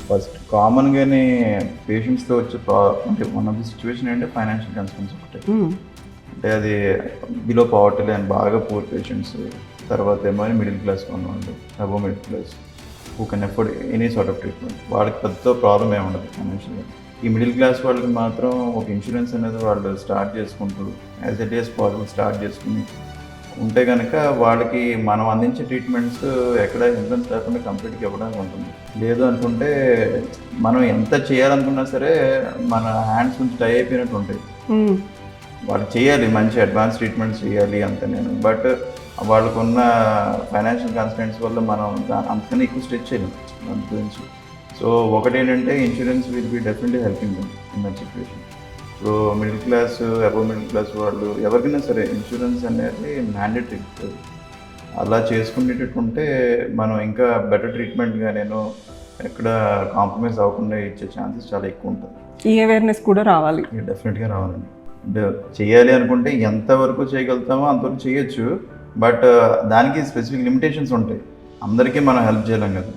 First కామన్గానే పేషెంట్స్తో వచ్చే అంటే one of the situation ఏంటంటే ఫైనాన్షియల్ కన్సర్న్స్ ఒకటి. అంటే అది బిలో పవర్టీ లైన్ బాగా పూర్ పేషెంట్స్, తర్వాత ఏమో మిడిల్ క్లాస్ ఉన్నవాళ్ళు, above middle class who can afford any sort of treatment, వాళ్ళకి పెద్ద ప్రాబ్లం ఏమి ఉండదు ఫైనాన్షియల్గా. ఈ మిడిల్ క్లాస్ వాళ్ళకి మాత్రం ఒక ఇన్సూరెన్స్ అనేది వాళ్ళు స్టార్ట్ చేసుకుంటూ as early as possible start చేసుకుని ఉంటే కనుక వాళ్ళకి మనం అందించే ట్రీట్మెంట్స్ ఎక్కడ హిండ్రెన్స్ లేకుండా కంప్లీట్గా ఇవ్వడానికి ఉంటుంది. లేదు అనుకుంటే మనం ఎంత చేయాలనుకున్నా సరే మన హ్యాండ్స్ కొంచెం టై అయిపోయినట్టు ఉంటాయి. వాళ్ళు చేయాలి, మంచి అడ్వాన్స్ ట్రీట్మెంట్స్ చేయాలి అంత నేను, బట్ వాళ్ళకున్న ఫైనాన్షియల్ కన్స్టెంట్స్ వల్ల మనం అంతకన్నా ఎక్కువ స్ట్రెచ్ చేయలేం దాని గురించి. సో ఒకటి ఏంటంటే insurance will be definitely helping them in that situation. So middle class, above middle class వాళ్ళు ఎవరికైనా సరే ఇన్సూరెన్స్ అనేది మ్యాండేటరీ. అలా చేసుకునేటట్టు ఉంటే మనం ఇంకా బెటర్ ట్రీట్మెంట్గా నేను ఎక్కడ కాంప్రమైజ్ అవ్వకుండా ఇచ్చే ఛాన్సెస్ చాలా ఎక్కువ ఉంటుంది. ఈ అవేర్నెస్ కూడా రావాలి, డెఫినెట్గా రావాలండి. అంటే చేయాలి అనుకుంటే ఎంతవరకు చేయగలుగుతామో అంతవరకు చేయొచ్చు, బట్ దానికి స్పెసిఫిక్ లిమిటేషన్స్ ఉంటాయి. అందరికీ మనం హెల్ప్ చేయలేం కదా.